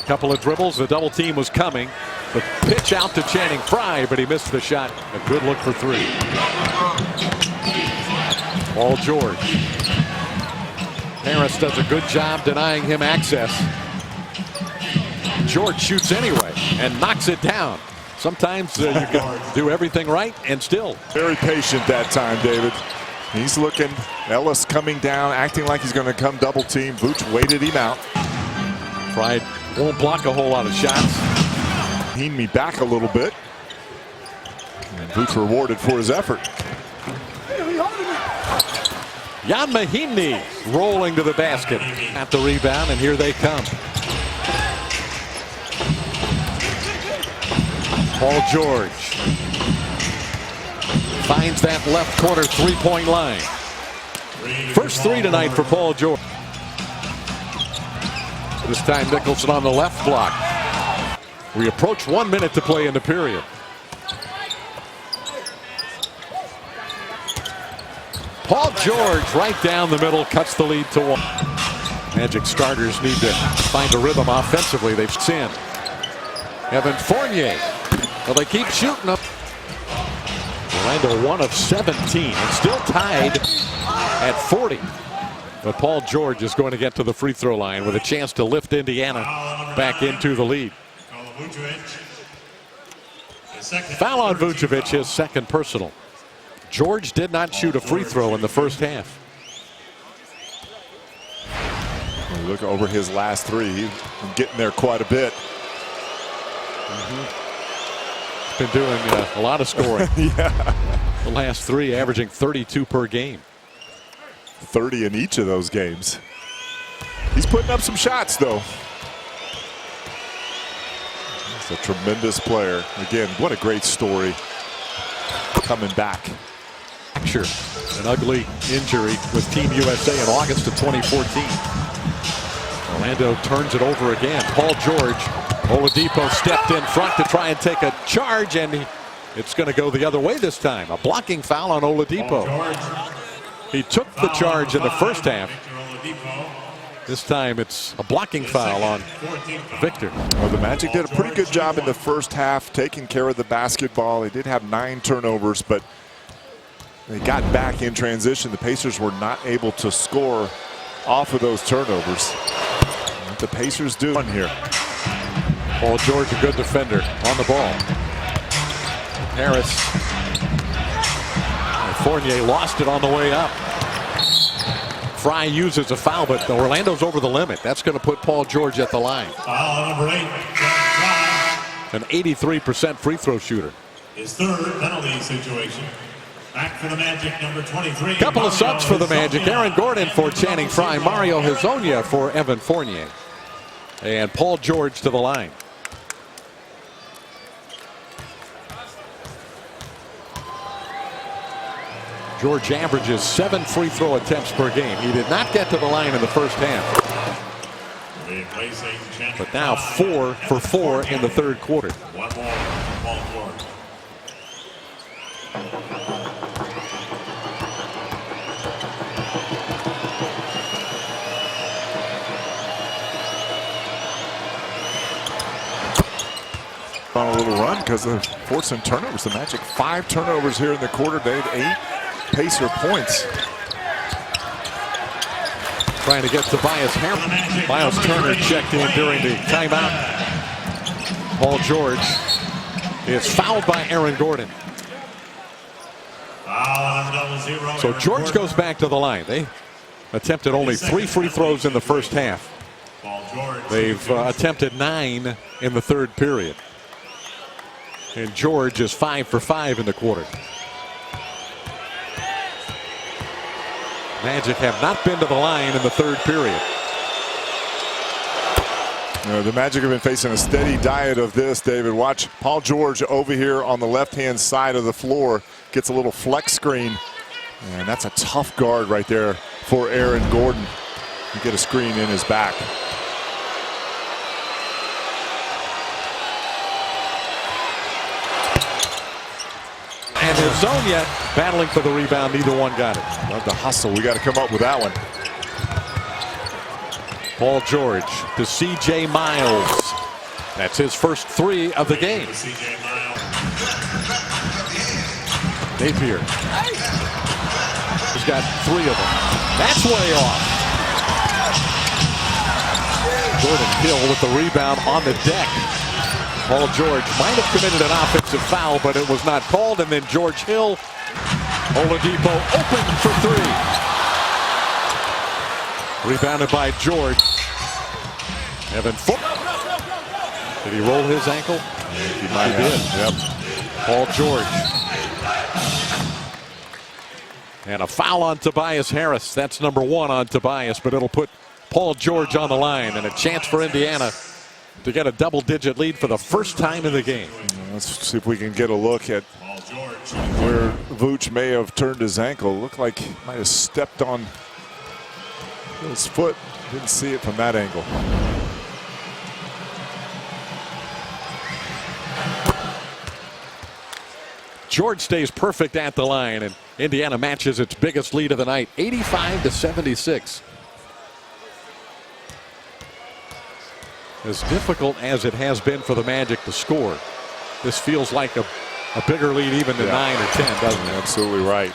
Couple of dribbles, the double team was coming. The pitch out to Channing Frye, but he missed the shot. A good look for three. Paul George. Harris does a good job denying him access. George shoots anyway and knocks it down. Sometimes you can do everything right and still. Very patient that time, David. He's looking. Ellis coming down, acting like he's going to come double team. Vooch waited him out. Frye won't block a whole lot of shots. Heaned me back a little bit. And Vooch rewarded for his effort. Jan Mahinmi rolling to the basket at the rebound, and here they come. Paul George finds that left corner three-point line. First three tonight for Paul George. This time Nicholson on the left block. We approach 1 minute to play in the period. Paul George right down the middle cuts the lead to 1. Magic starters need to find a rhythm offensively. They've sinned. Evan Fournier. Well, they keep shooting up. Orlando 1 of 17 and still tied at 40. But Paul George is going to get to the free throw line with a chance to lift Indiana back into the lead. Foul on Vucevic, his second personal. George did not shoot a free throw in the first half. When you look over his last three, he's getting there quite a bit. Been doing a lot of scoring. Yeah. The last three averaging 32 per game. 30 in each of those games. He's putting up some shots, though. He's a tremendous player. Again, what a great story coming back. Sure. An ugly injury with Team USA in August of 2014. Orlando turns it over again. Paul George. Oladipo stepped in front to try and take a charge, and it's going to go the other way this time. A blocking foul on Oladipo. He took the charge in the first half. This time it's a blocking foul on Victor. Well, the Magic did a pretty good job in the first half taking care of the basketball. They did have 9 turnovers, but they got back in transition. The Pacers were not able to score off of those turnovers. What the Pacers do here. Paul George, a good defender on the ball. Harris. Fournier lost it on the way up. Frye uses a foul, but Orlando's over the limit. That's going to put Paul George at the line. Foul number 8. An 83% free throw shooter. His third penalty situation. Back for the Magic, number 23. Couple of subs for the Magic. Aaron Gordon for Channing Frye. Mario Hezonja for Evan Fournier. And Paul George to the line. George averages 7 free throw attempts per game. He did not get to the line in the first half. But now 4 for 4 in the third quarter. One more for Paul George. On a little run because of forcing turnovers. The Magic 5 turnovers here in the quarter. Dave, 8 Pacer points. Trying to get Tobias Harris. Miles Turner checked in during the timeout. Paul George is fouled by Aaron Gordon. So George goes back to the line. They attempted only 3 free throws in the first half. They've attempted 9 in the third period. And George is 5 for 5 in the quarter. Magic have not been to the line in the third period. The Magic have been facing a steady diet of this, David. Watch Paul George over here on the left-hand side of the floor. Gets a little flex screen. And that's a tough guard right there for Aaron Gordon. You get a screen in his back. And Hezonja battling for the rebound. Neither one got it. Love the hustle. We got to come up with that one. Paul George to C.J. Miles. That's his first 3 of the game. C.J. Miles. Napier. He's got 3 of them. That's way off. Jordan Hill with the rebound on the deck. Paul George might have committed an offensive foul, but it was not called. And then George Hill, Oladipo open for 3. Rebounded by George. Evan Foot. Did he roll his ankle? He might He did. Yep. Paul George. And a foul on Tobias Harris. That's number 1 on Tobias, but it'll put Paul George on the line and a chance for Indiana to get a double-digit lead for the first time in the game. Let's see if we can get a look at where Vooch may have turned his ankle. Looked like he might have stepped on his foot. Didn't see it from that angle. George stays perfect at the line, and Indiana matches its biggest lead of the night, 85-76. As difficult as it has been for the Magic to score, this feels like a bigger lead even than 9 or 10, doesn't it? Absolutely right.